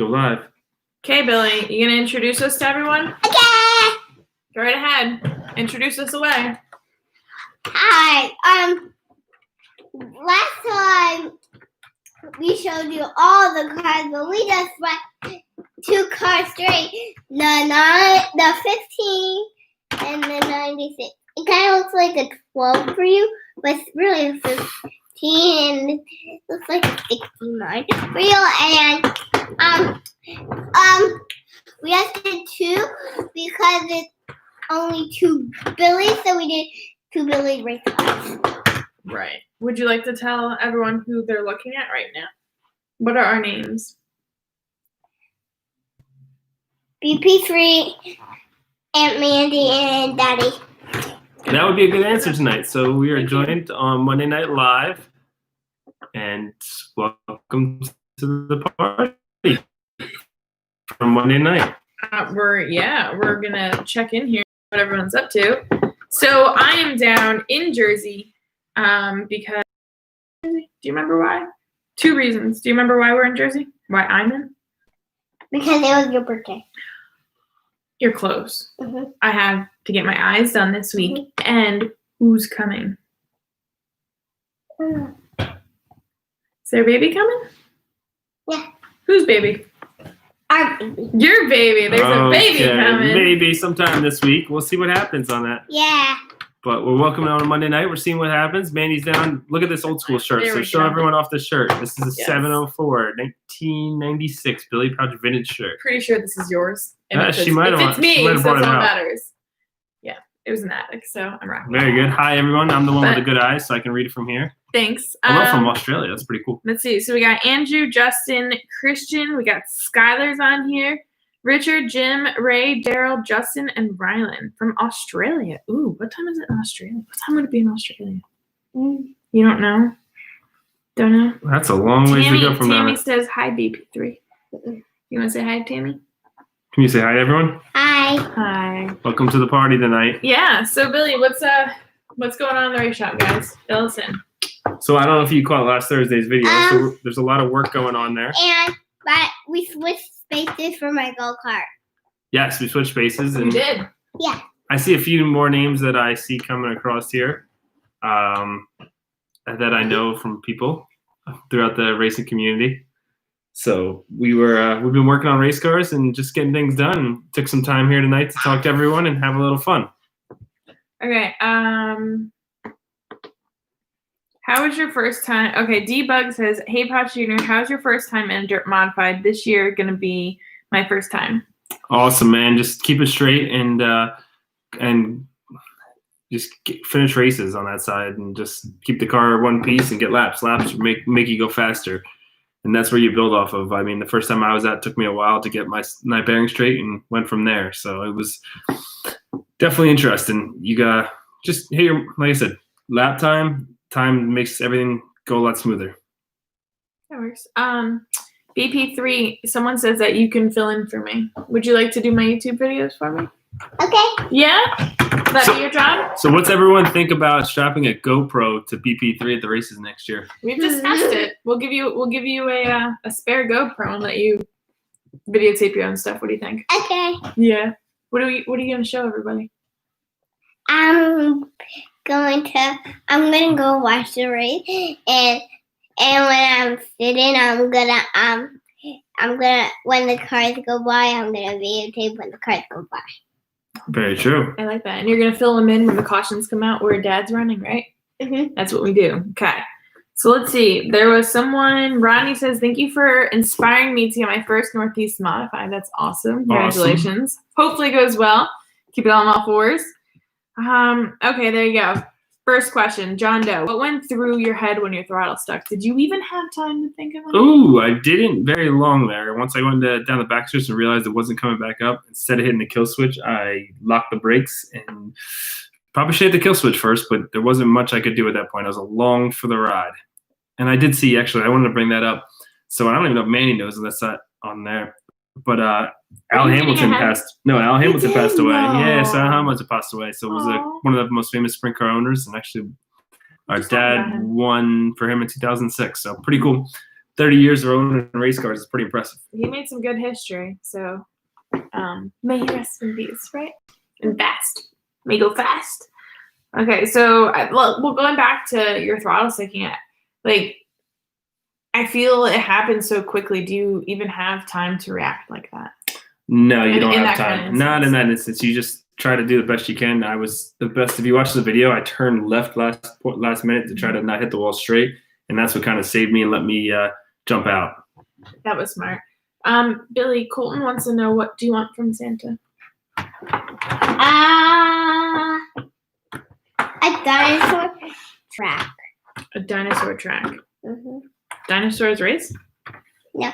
Go live. Okay, Billy, you gonna introduce us to everyone? Okay. Go right ahead. Introduce us away. Hi. Last time we showed you all the cars, but we just went 2 cars straight. The 15 and the 96. It kind of looks like a 12 for you, but it's really a 15 and it looks like a 69 for you. And we just did 2 because it's only 2 Billies, so we did 2 Billy race cars. Right. Would you like to tell everyone who they're looking at right now? What are our names? BP3, Aunt Mandy, and Daddy. That would be a good answer tonight. So we are joined on Monday Night Live, and welcome to the party from Monday night. We're gonna check in here what everyone's up to. So I am down in Jersey because do you remember why? 2 reasons. Do you remember why we're in Jersey? Why I'm in? Because it was your birthday. You're close. Mm-hmm. I have to get my eyes done this week. And who's coming? Is there a baby coming? Yeah. Whose baby? Our baby. Your baby. There's a baby coming. Maybe sometime this week. We'll see what happens on that. Yeah. But we're welcoming on a Monday night. We're seeing what happens. Mandy's down. Look at this old school shirt. There So we show go. everyone off the shirt. This is a Yes. 704, 1996 Billy Pauch vintage shirt. Pretty sure this is yours. And Yeah, she might have. if it's me, She might have so brought it's it all out. matters. Yeah, it was an attic, so I'm rocking. Very good. Hi everyone. I'm the one with the good eyes, so I can read it from here. Thanks. I'm from Australia. That's pretty cool. Let's see. So we got Andrew, Justin, Christian. We got Skylar's on here. Richard, Jim, Ray, Daryl, Justin, and Rylan from Australia. Ooh, what time is it in Australia? What time would it be in Australia? You don't know? Don't know? That's a long ways to go from Tammy that. says hi, BP3. You want to say hi, Tammy? Can you say hi to everyone? Hi. Hi. Welcome to the party tonight. Yeah. So Billy, what's going on in the race shop, guys? Fill us in. So I don't know if you caught last Thursday's video. So there's a lot of work going on there. But we switched spaces for my go-kart. Yes, we switched spaces, You and did. Yeah. I see a few more names that I see coming across here, that I know from people throughout the racing community. So we've been working on race cars and just getting things done. Took some time here tonight to talk to everyone and have a little fun. Okay. How was your first time? Okay, D-Bug says, hey, Pauch Jr., how's your first time in Dirt Modified? This year going to be my first time. Awesome, man. Just keep it straight and just finish races on that side and just keep the car one piece and get laps. Laps make you go faster. And that's where you build off of. I mean, the first time I was at, it took me a while to get my bearings straight and went from there. So it was definitely interesting. You got just here, like I said, lap time makes everything go a lot smoother. That works. BP3, someone says that you can fill in for me. Would you like to do my YouTube videos for me? Okay. Yeah? Would that be your job? So what's everyone think about strapping a GoPro to BP3 at the races next year? We've discussed it. We'll give you a spare GoPro and let you videotape your own stuff. What do you think? Okay. Yeah. What are you gonna show everybody? I'm gonna go watch the race, and when I'm sitting, I'm gonna when the cars go by, I'm gonna videotape when the cars go by. Very true. I like that. And you're gonna fill them in when the cautions come out where Dad's running, right? Mm-hmm. That's what we do. Okay. So let's see. There was someone. Rodney says, "Thank you for inspiring me to get my first Northeast Modified." That's awesome. Congratulations. Hopefully it goes well. Keep it on all fours. Okay, there you go. First question, John Doe. What went through your head when your throttle stuck? Did you even have time to think of it? Ooh, I didn't very long there. Once I went down the back switch and realized it wasn't coming back up, instead of hitting the kill switch, I locked the brakes and probably should hit the kill switch first, but there wasn't much I could do at that point. I was along for the ride. And I did see, actually, I wanted to bring that up. So I don't even know if Manny knows if that's not on there. But Al Hamilton passed away. Yeah, so Al Hamilton passed away. So it was one of the most famous sprint car owners. And actually, our dad won for him in 2006. So pretty cool. 30 years of owning race cars is pretty impressive. He made some good history. So may he rest in peace, right? And fast. May go fast. Okay, so well, going back to your throttle sticking, like, I feel it happens so quickly. Do you even have time to react like that? No, you don't have kind of time. Not in that instance. You just try to do the best you can. I was the best. If you watch the video, I turned left last minute to try to not hit the wall straight, and that's what kind of saved me and let me jump out. That was smart. Billy, Colton wants to know, what do you want from Santa? A dinosaur track. A dinosaur track. Mm-hmm. Dinosaurs race? No,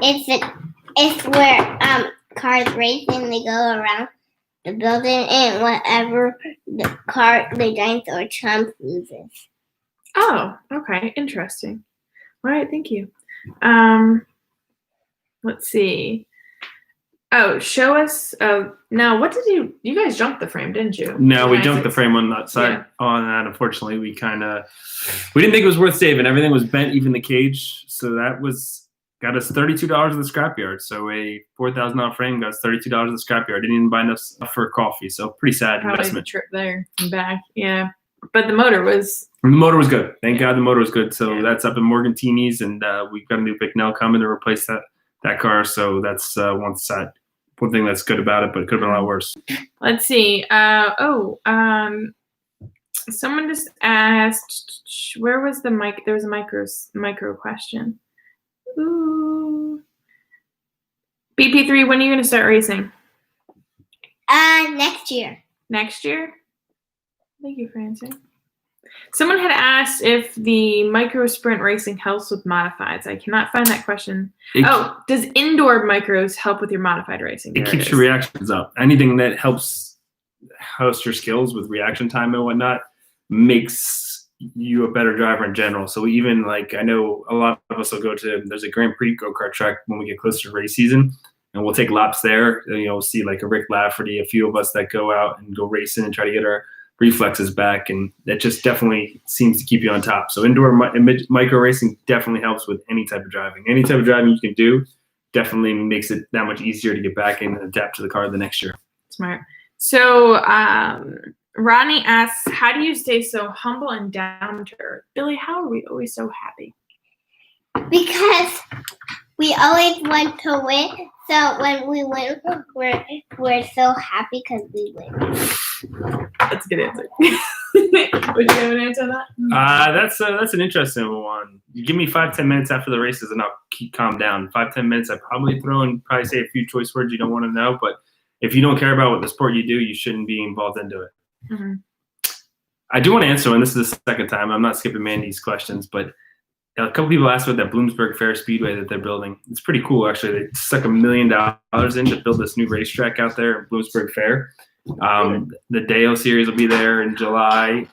it's where cars race and they go around the building, and whatever the dinosaur trump loses. Oh, okay, interesting. All right, thank you. Let's see. Oh, show us. No, what did you guys jumped the frame, didn't you? No, we jumped the frame on that side. Yeah. On that, unfortunately, we didn't think it was worth saving. Everything was bent, even the cage. So that got us $32 at the scrapyard. So a $4,000 frame got us $32 at the scrapyard. Didn't even buy enough for coffee. So pretty sad investment. The trip there and back, yeah. But the motor was. The motor was good. Thank God the motor was good. So that's up in Morgantini's, and we've got a new Bicknell coming to replace that car. So that's one thing that's good about it, but it could have been a lot worse. Let's see. Someone just asked, where was the mic? There was a micro question. Ooh. BP3, when are you going to start racing? Next year. Next year? Thank you for answering. Someone had asked if the micro sprint racing helps with modifieds. I cannot find that question. Does indoor micros help with your modified racing? It keeps your reactions up. Anything that helps host your skills with reaction time and whatnot makes you a better driver in general. So even I know a lot of us will go to, there's a Grand Prix go-kart track when we get closer to race season, and we'll take laps there. We'll see a Rick Lafferty, a few of us that go out and go racing and try to get our reflexes back, and that just definitely seems to keep you on top. So indoor micro racing definitely helps with any type of driving. Any type of driving you can do definitely makes it that much easier to get back in and adapt to the car the next year. Smart. So Ronnie asks, how do you stay so humble and down to earth? Billy, how are we always so happy? Because we always want to win. So when we win, we're so happy because we win. That's a good answer. Would you have an answer to that? That's an interesting one. You give me 5-10 minutes after the races, and I'll calm down. 5-10 minutes, I probably say a few choice words you don't want to know. But if you don't care about what the sport you do, you shouldn't be involved into it. Mm-hmm. I do want to answer, and this is the second time. I'm not skipping Mandee's questions, but a couple people asked about that Bloomsburg Fair Speedway that they're building. It's pretty cool, actually. They stuck $1 million in to build this new racetrack out there at Bloomsburg Fair. The Deo series will be there in July.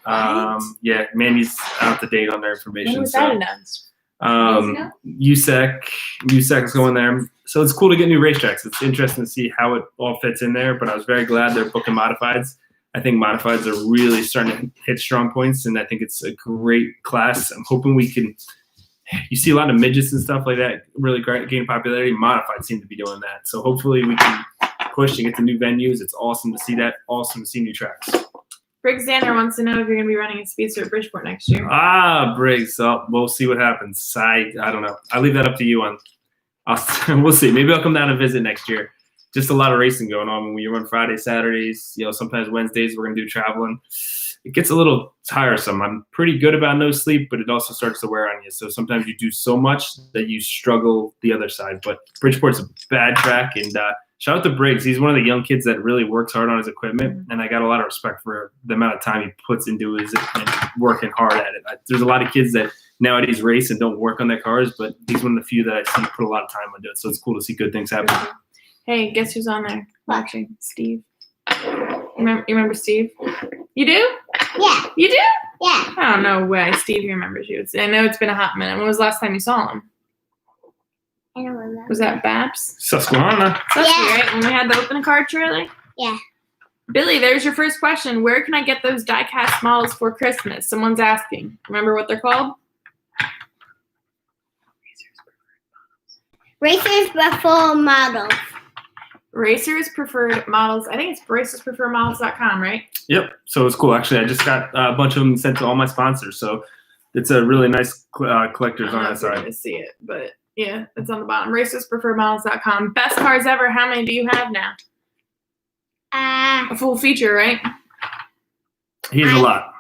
Yeah, Mandee's out to date on their information. When was that announced? USEC is going there. So it's cool to get new racetracks. It's interesting to see how it all fits in there, but I was very glad they're booking modifieds. I think modifieds are really starting to hit strong points, and I think it's a great class. I'm hoping we can – you see a lot of midgets and stuff like that really gain popularity. Modifieds seem to be doing that. So hopefully we can push to get to new venues. It's awesome to see that. Awesome to see new tracks. Briggs Xander wants to know if you're going to be running a speedster at Bridgeport next year. Briggs. We'll see what happens. I don't know. I leave that up to you. We'll see. Maybe I'll come down and visit next year. Just a lot of racing going on. When you run Fridays, Saturdays, sometimes Wednesdays we're going to do traveling. It gets a little tiresome. I'm pretty good about no sleep, but it also starts to wear on you. So sometimes you do so much that you struggle the other side. But Bridgeport's a bad track, and shout out to Briggs. He's one of the young kids that really works hard on his equipment, and I got a lot of respect for the amount of time he puts into his and working hard at it. There's a lot of kids that nowadays race and don't work on their cars, but he's one of the few that I see put a lot of time into it. So it's cool to see good things happen. Hey, guess who's on there watching? Steve. You remember Steve? You do? Yeah. You do? Yeah. I don't know why Steve remembers you. I know it's been a hot minute. When was the last time you saw him? I don't remember. Was that Babs? Susquehanna. Yeah. Right? When we had the open car trailer? Yeah. Billy, there's your first question. Where can I get those die-cast models for Christmas? Someone's asking. Remember what they're called? Racers prefer models. Racers Preferred Models. I think it's racerspreferredmodels.com, right? Yep. So it's cool. Actually, I just got a bunch of them sent to all my sponsors. So it's a really nice collectors on that side. I'm not going to see it, but yeah, it's on the bottom. Racerspreferredmodels.com. Best cars ever. How many do you have now? A full feature, right? He has a lot.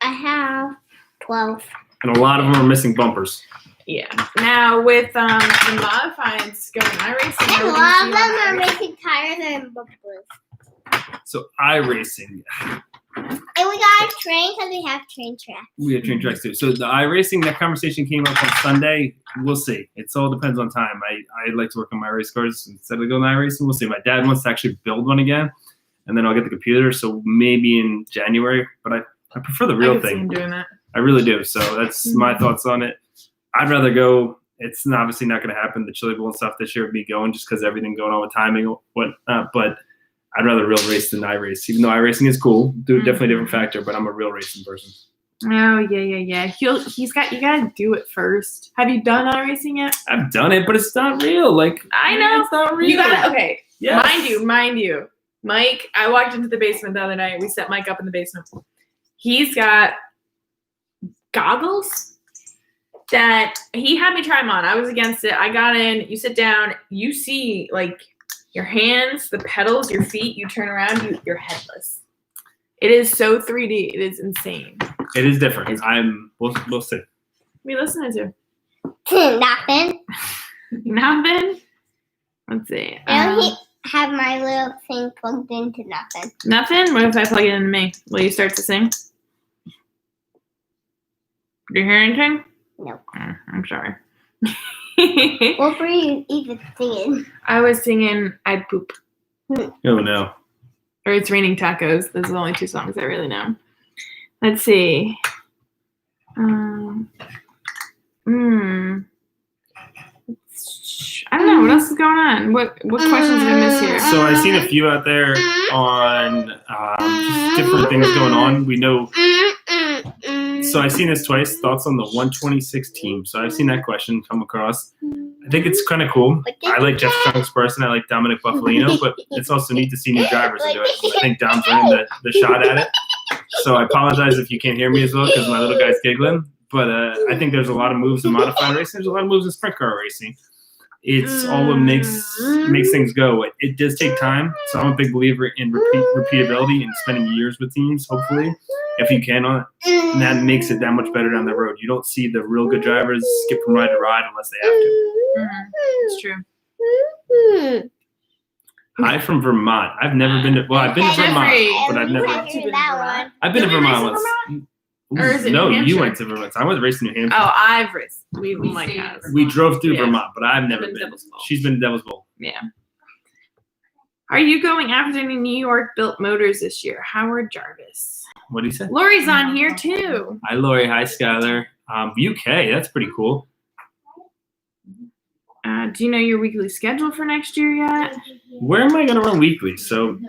I have 12. And a lot of them are missing bumpers. Yeah. Now with the modifieds going iRacing, And a lot of them are making tires and bumpers. So iRacing. And we got a train because we have train tracks. We have train tracks too. So the iRacing, that conversation came up on Sunday. We'll see. It all depends on time. I like to work on my race cars instead of going iRacing. We'll see. My dad wants to actually build one again, and then I'll get the computer. So maybe in January. But I prefer the real thing. Doing that. I really do. So that's my thoughts on it. I'd rather go. It's obviously not going to happen. The Chili Bowl and stuff this year would be going just because everything going on with timing. But I'd rather real race than iRace. Even though iRacing is cool, definitely a different factor. But I'm a real racing person. Oh yeah. You got to do it first. Have you done iRacing yet? I've done it, but it's not real. Like I know it's not real. You got to. Okay. Yes. Mind you. Mike, I walked into the basement the other night. We set Mike up in the basement. He's got goggles that he had me try them on. I was against it. I got in. You sit down. You see like your hands, the pedals, your feet. You turn around. You're headless. It is so 3D. It is insane. It is different. We'll see. What are you listening to? Nothing. Nothing. Let's see. I don't have my little thing plugged into nothing. Nothing. What if I plug it into me? Will you start to sing? Do you hear anything? No. I'm sorry. What were you even singing? I was singing I'd Poop. Oh, no. Or It's Raining Tacos. Those are the only two songs I really know. Let's see. I don't know. What else is going on? What questions did I miss here? So I've seen a few out there on just different things going on. We know. So I've seen this twice. Thoughts on the 126 team. So I've seen that question come across. I think it's kind of cool. I like Jeff Strong's person. I like Dominic Buffalino, but it's also neat to see new drivers do it. I think Dom's earned the shot at it. So I apologize if you can't hear me as well because my little guy's giggling. But I think there's a lot of moves in modified racing. There's a lot of moves in sprint car racing. It's all what makes things go. It does take time. So I'm a big believer in repeatability and spending years with teams, hopefully, if you can on it. And that makes it that much better down the road. You don't see the real good drivers skip from ride to ride unless they have to. It's true. Hi from Vermont. I've never been to. Well, I've been to Vermont, but I've never. I've been to Vermont once. Or is it No, New Hampshire? you went to Vermont. I went to racing New Hampshire. Oh, I've raced. We has. We drove through Yeah. Vermont, but I've never Been been. Devil's Bowl. She's been to Devil's Bowl. Yeah. Are you going after any New York built motors this year? Howard Jarvis. What do you say? Lori's on here too. Hi, Lori. Hi, Skylar. UK. That's pretty cool. Do you know your weekly schedule for next year yet? Where am I going to run weekly? So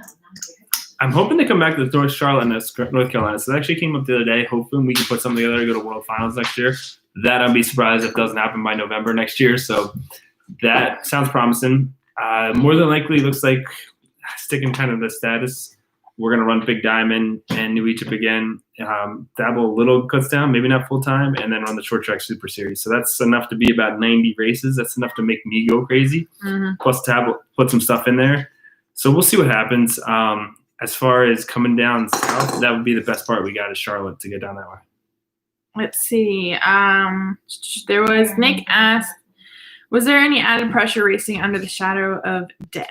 I'm hoping to come back to North Charlotte, North Carolina. So that actually came up the other day. Hoping we can put something together to go to World Finals next year. That I'd be surprised if it doesn't happen by November next year. So that sounds promising. More than likely, looks like sticking kind of the status. We're going to run Big Diamond and New Egypt again. Dabble a little cuts down, maybe not full time, and then run the short track Super Series. So that's enough to be about 90 races. That's enough to make me go crazy. Mm-hmm. Plus, put some stuff in there. So we'll see what happens. As far as coming down south, that would be the best part. We got is Charlotte to get down that way. Let's see. There was Nick asked, was there any added pressure racing under the shadow of Dad?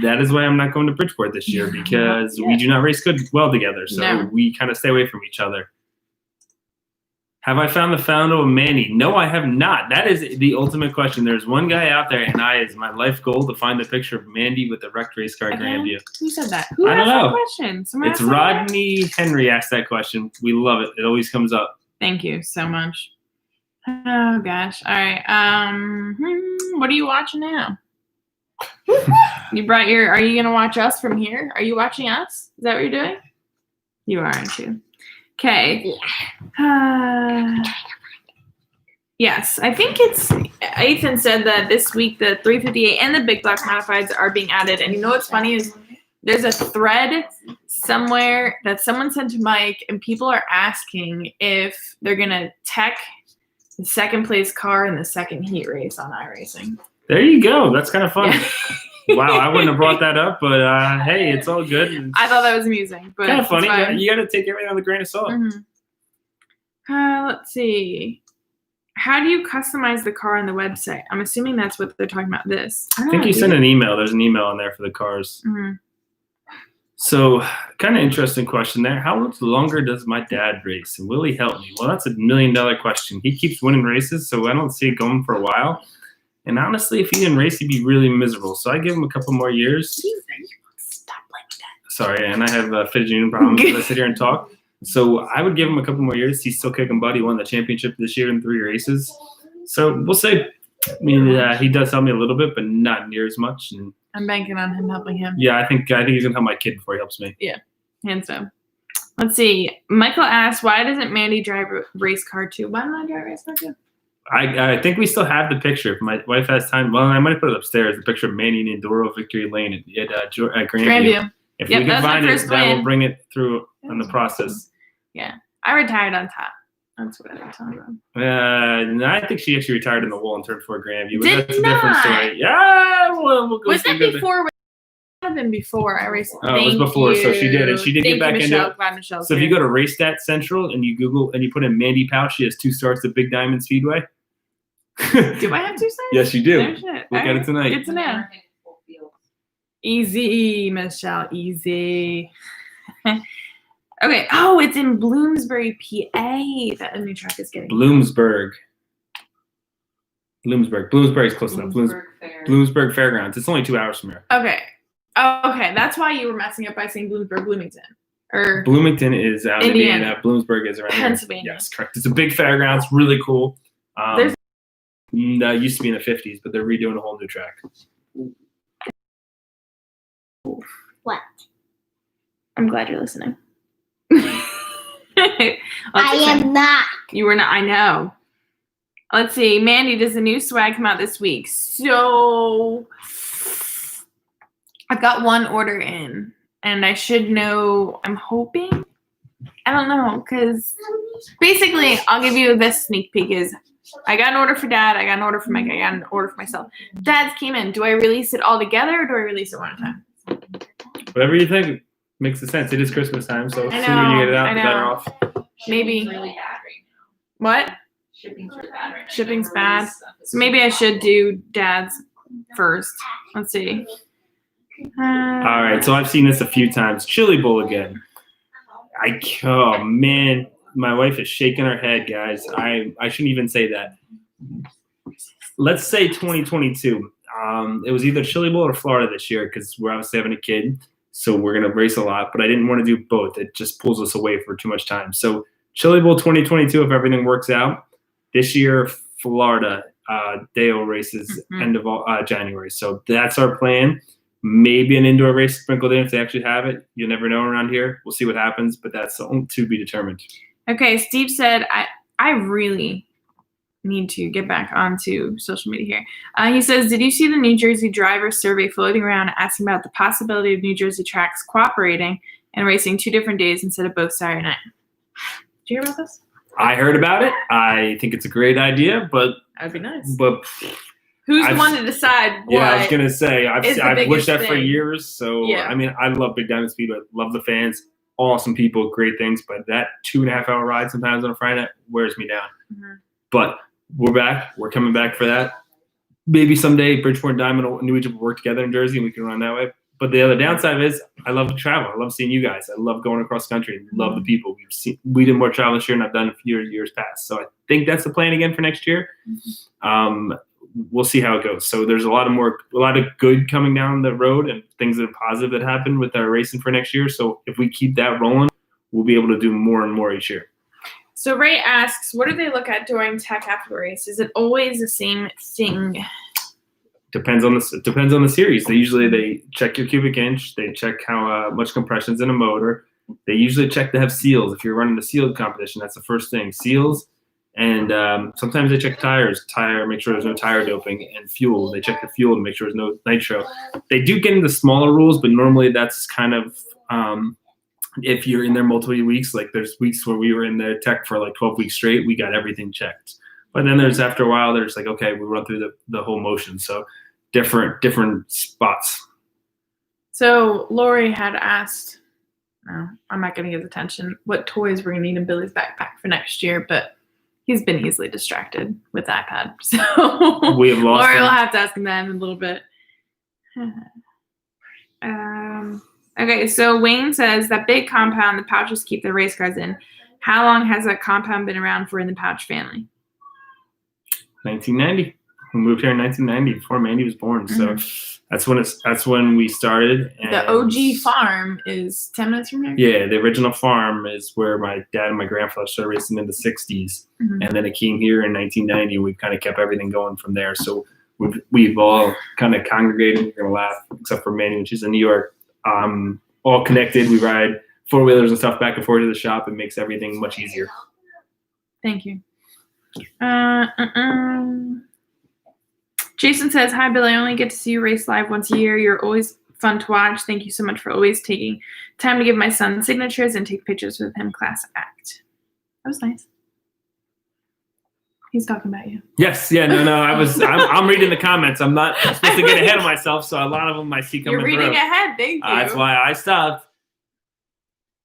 That is why I'm not going to Bridgeport this year because we do not race well together. So we kind of stay away from each other. Have I found the founder of Mandee? No, I have not. That is the ultimate question. There's one guy out there, and it's my life goal to find the picture of Mandee with the wrecked race car Grandview. Who said that? Who I don't asked that know. question? Someone It's asked that? Rodney Henry asked that question. We love it. It always comes up. Thank you so much. Oh gosh. All right. What are you watching now? You brought are you gonna watch us from here? Are you watching us? Is that what you're doing? You are, aren't you? Okay. Yes, I think it's Ethan said that this week the 358 and the big block modifieds are being added. And you know what's funny is there's a thread somewhere that someone sent to Mike, and people are asking if they're gonna tech the second place car in the second heat race on iRacing. There you go. That's kind of fun. Yeah. Wow, I wouldn't have brought that up, but hey, it's all good. I thought that was amusing, but kind of funny. You got to take everything with a grain of salt. Mm-hmm. Let's see. How do you customize the car on the website? I'm assuming that's what they're talking about. This. I think you sent an email. There's an email in there for the cars. Mm-hmm. So, kind of interesting question there. How much longer does my dad race, and will he help me? Well, that's $1 million question. He keeps winning races, so I don't see it going for a while. And honestly, if he didn't race, he'd be really miserable. So I give him a couple more years. Stop playing with that. Sorry, and I have fidgeting problems when I sit here and talk. So I would give him a couple more years. He's still kicking butt. He won the championship this year in 3 races. So we'll say, he does help me a little bit, but not near as much. And I'm banking on him helping him. yeah, I think he's gonna help my kid before he helps me. Yeah, hands down. Let's see. Michael asked, "Why doesn't Mandee drive race car too? Why don't I drive race car too?" I think we still have the picture. If my wife has time, well, I might put it upstairs. The picture of Mandee and Enduro Victory Lane at Grandview. If we can find it, that will bring it through on the process. Yeah, I retired on top. That's what I was talking about. I think she actually retired in the wall and turned for Grandview. Did that's a different story. Yeah, we'll go. Was that before? Would have been before I raced. Oh, it was before. So she did, and she did get back into it. Glad Michelle's so if you go to Race Stat Central and you Google and you put in Mandee Pauch, she has 2 starts at Big Diamond Speedway. Do I have 2 starts? Yes, you do. No shit. Look at it tonight. Good to know. Easy, Michelle. Easy. Okay. Oh, it's in Bloomsbury, PA. That new track is getting. Bloomsbury is close enough. Bloomsbury Fairgrounds. It's only 2 hours from here. Okay. Oh, okay. That's why you were messing up by saying Bloomington. Or Bloomington is out in Indiana. Bloomsbury is around Pennsylvania. Here. Yes, correct. It's a big fairgrounds. Really cool. There's that used to be in the 50s, but they're redoing a whole new track. What? I'm glad you're listening. I am not. You were not. I know. Let's see. Mandee, does the new swag come out this week? So I've got 1 order in, and I should know. I'm hoping. I don't know, because basically, I'll give you this sneak peek is I got an order for Dad, I got an order for Mike, I got an order for myself. Dad's came in. Do I release it all together or do I release it one at a time? Whatever you think makes sense. It is Christmas time, so the sooner you get it out, the better off. Maybe. Really bad right now. What? Shipping's really bad right now. Shipping's bad. So maybe I should do Dad's first. Let's see. All right, so I've seen this a few times. Chili Bowl again. Oh, man. My wife is shaking her head, guys. I shouldn't even say that. Let's say 2022. It was either Chili Bowl or Florida this year because we're obviously having a kid, so we're going to race a lot. But I didn't want to do both. It just pulls us away for too much time. So Chili Bowl 2022, if everything works out. This year, Florida, Dale races end of January. So that's our plan. Maybe an indoor race sprinkled in if they actually have it. You never know around here. We'll see what happens, but that's to be determined. Okay, Steve said, I really need to get back onto social media here. He says, did you see the New Jersey driver survey floating around asking about the possibility of New Jersey tracks cooperating and racing 2 different days instead of both Saturday night? Did you hear about this? I heard about it. I think it's a great idea, but that would be nice. But who's the one to decide what? Yeah, I was going to say, I've wished that for thing. years. So, yeah. I mean, I love Big Diamond Speedway. Love the fans. Awesome people, great things. But that 2.5-hour ride sometimes on a Friday night wears me down. Mm-hmm. But we're back. We're coming back for that. Maybe someday Bridgeport and Diamond and New Egypt will work together in Jersey and we can run that way. But the other downside is I love to travel. I love seeing you guys. I love going across the country. Love the people. We did more travel this year than I've done a few years past. So I think that's the plan again for next year. We'll see how it goes. So there's a lot of good coming down the road and things that are positive that happen with our racing for next year. So if we keep that rolling, we'll be able to do more and more each year. So Ray asks, what do they look at during tech after the race? Is it always the same thing? Depends on the series. They check your cubic inch. They check how much compression's in a motor. They usually check to have seals. If you're running a sealed competition, that's the first thing. Seals, And sometimes they check make sure there's no tire doping, and fuel. They check the fuel to make sure there's no nitro. They do get into smaller rules, but normally that's kind of if you're in there multiple weeks. Like there's weeks where we were in the tech for like 12 weeks straight. We got everything checked. But then after a while, there's like, okay, we run through the whole motion. So different spots. So Lori had asked, I'm not going to give attention, what toys we're going to need in Billy's backpack for next year, but he's been easily distracted with the iPad. So we have lost Lori him. will have to ask him that in a little bit. Okay, so Wayne says that big compound the Pouches keep their race cars in. How long has that compound been around for in the Pouch family? 1990. We moved here in 1990 before Mandee was born. So that's when we started. And the OG farm is 10 minutes from here? Yeah, the original farm is where my dad and my grandfather started racing in the 60s. And then it came here in 1990. We've kind of kept everything going from there. So we've all kind of congregated. You're going to laugh, except for Manny, when she's in New York. All connected. We ride four-wheelers and stuff back and forth to the shop. It makes everything much easier. Thank you. Jason says, hi, Billy. I only get to see you race live once a year. You're always fun to watch. Thank you so much for always taking time to give my son signatures and take pictures with him. Class act. That was nice. He's talking about you. Yes. Yeah. No. I'm reading the comments. I'm not supposed to get ahead of myself, so a lot of them I see coming through. You're reading ahead. Thank you. That's why I stopped.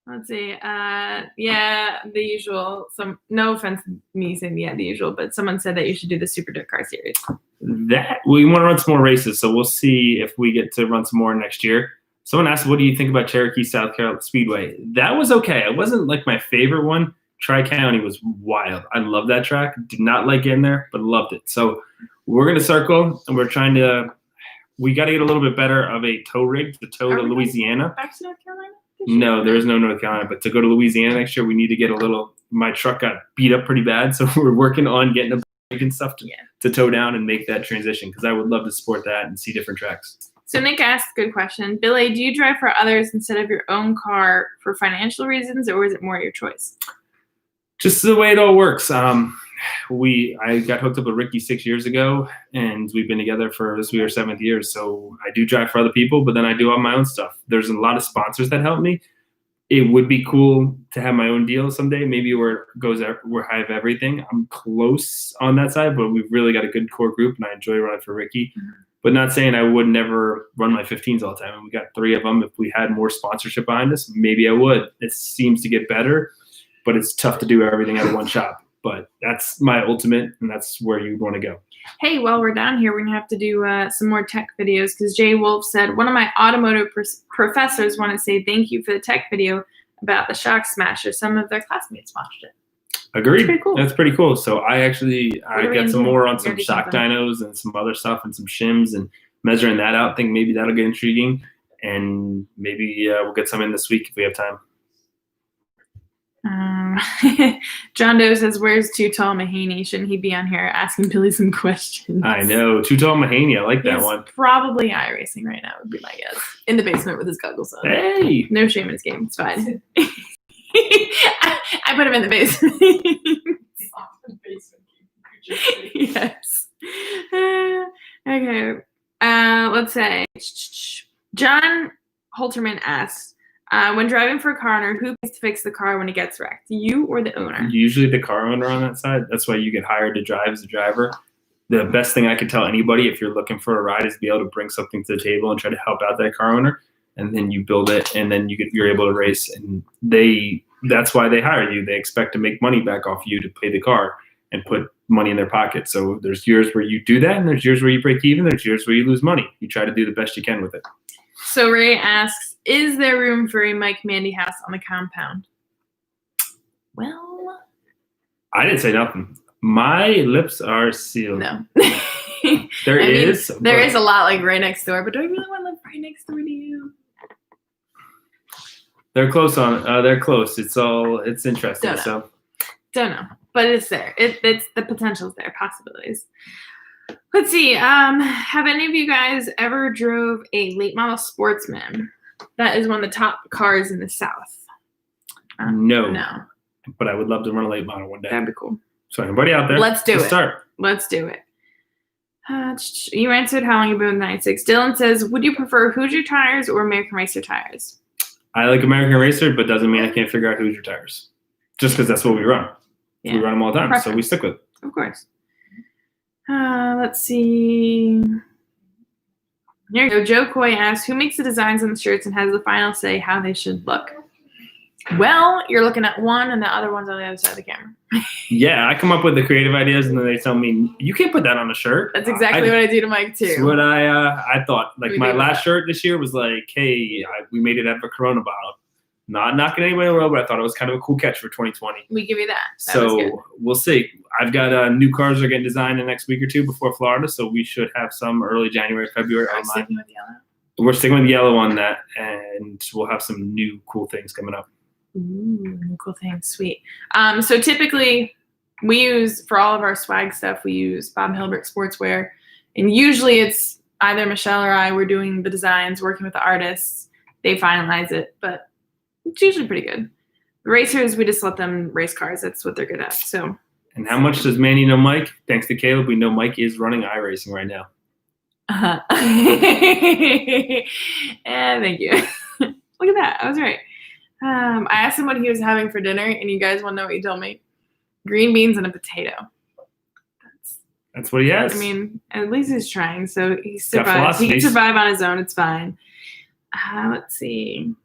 Let's see. Yeah, the usual. No offense to me saying the usual, but someone said that you should do the Super Dirt Car Series. That we want to run some more races, so we'll see if we get to run some more next year. Someone asked, "What do you think about Cherokee South Carolina Speedway?" That was okay. It wasn't like my favorite one. Tri-County was wild. I love that track. Did not like getting there, but loved it. So we're gonna circle, and we're trying to. We got to get a little bit better of a tow rig to tow to Louisiana. Back to North Carolina? No, there is no North Carolina. But to go to Louisiana next year, we need to get a little. My truck got beat up pretty bad, so we're working on getting a brake and stuff to tow down and make that transition, because I would love to support that and see different tracks. So Nick asked a good question. Billy, do you drive for others instead of your own car for financial reasons, or is it more your choice? Just the way it all works. I got hooked up with Ricky 6 years ago, and we've been together for this will be our 7th year. So I do drive for other people, but then I do all my own stuff. There's a lot of sponsors that help me. It would be cool to have my own deal someday, maybe where I have everything. I'm close on that side, but we've really got a good core group, and I enjoy running for Ricky. But not saying I would never run my 15s all the time. And we got 3 of them. If we had more sponsorship behind us, maybe I would. It seems to get better, but it's tough to do everything out of one shop. But that's my ultimate, and that's where you want to go. Hey, while we're down here, we're going to have to do some more tech videos, because Jay Wolf said, one of my automotive professors want to say thank you for the tech video about the Shock Smasher. Some of their classmates watched it. Agreed. That's pretty cool. That's pretty cool. So I got some more on some Gotta do shock something. dynos and some other stuff and some shims and measuring that out. Think maybe that'll get intriguing, and maybe we'll get some in this week if we have time. John Doe says, where's Too Tall Mahaney? Shouldn't he be on here asking Billy some questions? I know. Too Tall Mahaney. I like that He's one. probably iRacing right now, would be my guess. In the basement with his goggles on. Hey. No shame in his game. It's fine. I put him in the basement. Yes. Okay. Let's say John Holterman asks, when driving for a car owner, who pays to fix the car when it gets wrecked? You or the owner? Usually the car owner on that side. That's why you get hired to drive as a driver. The best thing I could tell anybody if you're looking for a ride is to be able to bring something to the table and try to help out that car owner. And then you build it, and then you're able to race. And that's why they hire you. They expect to make money back off you to pay the car and put money in their pocket. So there's years where you do that, and there's years where you break even. There's years where you lose money. You try to do the best you can with it. So Ray asks, is there room for a Mike Mandee house on the compound? Well, I didn't say nothing. My lips are sealed. no. There is a lot like right next door, but do I really want to live right next door to you? They're close on. They're close. It's interesting. Don't know. So Don't know, but it's there. It's the potential's there, possibilities. Let's see. Have any of you guys ever drove a late model Sportsman? That is one of the top cars in the South. No. No, but I would love to run a late model one day. that'd be cool. So anybody out there, Let's do it. Start. Let's do it. You answered how long you've been with 96. Dylan says, would you prefer Hoosier tires or American Racer tires? I like American Racer, but doesn't mean I can't figure out Hoosier tires. Just because that's what we run. Yeah. We run them all the time, Preference. so we stick with it. Of course. Let's see. Here you go. Joe Coy asks, who makes the designs on the shirts and has the final say how they should look? Well, you're looking at one and the other one's on the other side of the camera. Yeah, I come up with the creative ideas and then they tell me, you can't put that on a shirt. That's exactly what I do to Mike, too. That's what I thought. Like, We my do last that. shirt this year was like, hey, we made it out of a Corona bottle. Not knocking anybody in the world, but I thought it was kind of a cool catch for 2020. We give you that. That was good. So we'll see. I've got new cars are getting designed the next week or two before Florida, so we should have some early January, February Are we online. sticking with yellow? We're sticking with yellow on that, and we'll have some new cool things coming up. Ooh, cool thing. Sweet. So typically we use, for all of our swag stuff, we use Bob Hilbert Sportswear. And usually it's either Michelle or I, we're doing the designs, working with the artists. They finalize it, but it's usually pretty good. The racers, we just let them race cars. That's what they're good at. So. And how much does Mandy know Mike? Thanks to Caleb, we know Mike is running iRacing right now. Yeah, thank you. Look at that. I was right. I asked him what he was having for dinner, and you guys want to know what he told me? Green beans and a potato. That's what he has. I mean, at least he's trying, so he Got survives. He philosophies. can survive on his own. It's fine. Let's see.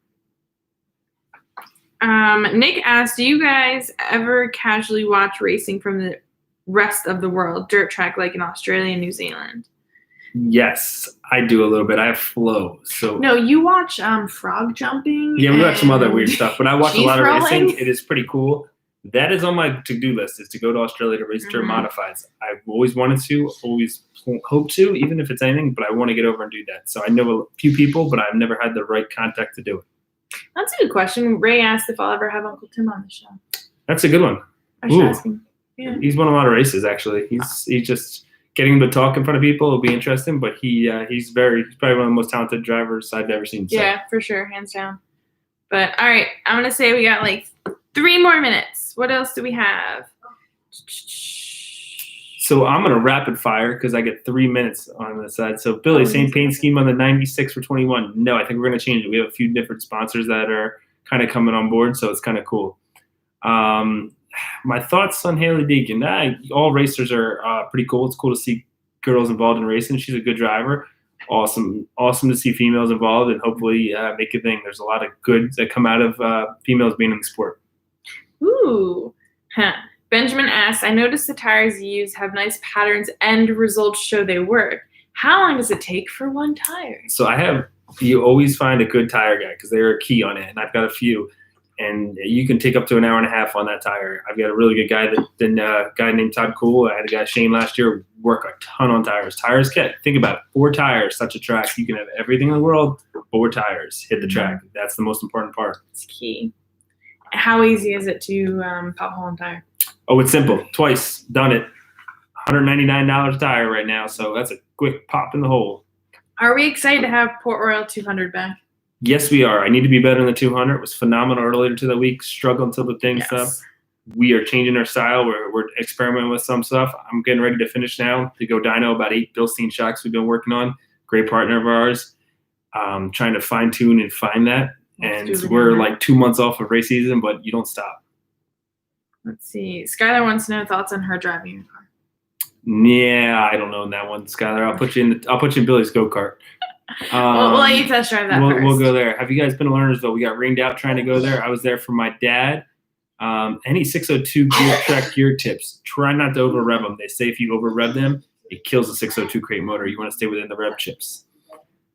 Nick asked, do you guys ever casually watch racing from the rest of the world, dirt track like in Australia and New Zealand? Yes, I do a little bit. I have flow. So No, you watch frog jumping. yeah, we watch some other and weird stuff, but I watch a lot of cheese rolling. racing. It is pretty cool. That is on my to-do list, is to go to Australia to race dirt Mhm. modifieds. I've always wanted to, always hope to, even if it's anything, but I want to get over and do that. So I know a few people, but I've never had the right contact to do it. That's a good question. Ray asked if I'll ever have Uncle Tim on the show. That's a good one. I should Ooh. ask him. Yeah. He's won a lot of races, actually. He's just getting him to talk in front of people will be interesting, but he's probably one of the most talented drivers I've ever seen. So. Yeah, for sure, hands down. But all right, I'm gonna say we got like 3 more minutes. What else do we have? So I'm going to rapid fire because I get 3 minutes on the side. So Billy, same paint scheme on the 96 for 21. No, I think we're going to change it. We have a few different sponsors that are kind of coming on board, so it's kind of cool. My thoughts on Haley Deegan. All racers are pretty cool. It's cool to see girls involved in racing. She's a good driver. Awesome to see females involved, and hopefully make a thing. There's a lot of good that come out of females being in the sport. Ooh. Huh. Benjamin asks, I noticed the tires you use have nice patterns and results show they work. How long does it take for one tire? So you always find a good tire guy because they're a key on it, and I've got a few. And you can take up to an hour and a half on that tire. I've got a really good guy, guy named Todd Cool. I had a guy, Shane, last year work a ton on tires. Think about it, 4 tires, such a track. You can have everything in the world, 4 tires, hit the track. That's the most important part. It's key. How easy is it to pop a hole in tire? Oh, it's simple. Twice, done it. $199 a tire right now, so that's a quick pop in the hole. Are we excited to have Port Royal 200 back? Yes, we are. I need to be better than the 200. It was phenomenal earlier to the week. Struggled until the thing stuff. We are changing our style. We're experimenting with some stuff. I'm getting ready to finish now to go dyno about 8 Bilstein shocks we've been working on. Great partner of ours. Trying to fine tune and find that. And we're like 2 months off of race season, but you don't stop. Let's see. Skylar wants to know thoughts on her driving your car. Yeah, I don't know that one, Skylar. I'll put you in Billy's go-kart. We'll let you test drive that first. We'll go there. Have you guys been to Lernersville? We got rained out trying to go there. I was there for my dad. Any 602 gear track gear tips. Try not to over rev them. They say if you over rev them, it kills the 602 crate motor. You want to stay within the rev chips.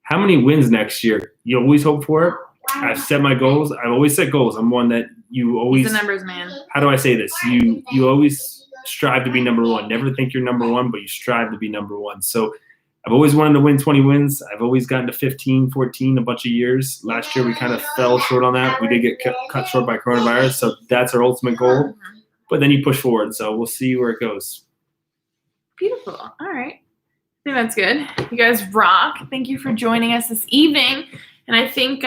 How many wins next year? You always hope for it. I've set my goals. I've always set goals. I'm one that you always. He's a numbers man. How do I say this? You always strive to be number one. Never think you're number one, but you strive to be number one. So I've always wanted to win 20 wins. I've always gotten to 15, 14 a bunch of years. Last year we kind of fell short on that. We did get cut short by coronavirus, so that's our ultimate goal. But then you push forward, so we'll see where it goes. Beautiful. All right. I think that's good. You guys rock. Thank you for joining us this evening. And I think,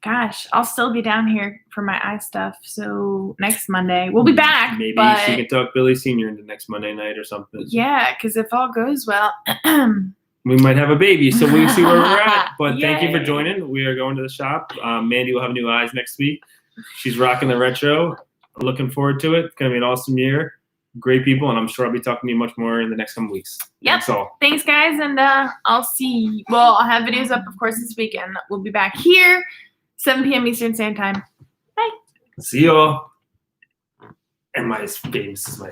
gosh, I'll still be down here for my eye stuff. So next Monday we'll be back. Maybe but she can talk Billy Senior into next Monday night or something. yeah, because if all goes well, We might have a baby, so we'll see where we're at. But thank you for Yay. joining. We are going to the shop. Mandee will have new eyes next week. She's rocking the retro. Looking forward to it. It's going to be an awesome year. Great people, and I'm sure I'll be talking to you much more in the next couple weeks. Yep. That's all. Thanks, guys, and I'll see. Well, I'll have videos up, of course, this weekend. We'll be back here, 7 p.m. Eastern Standard Time. Bye. See y'all. And my famous is my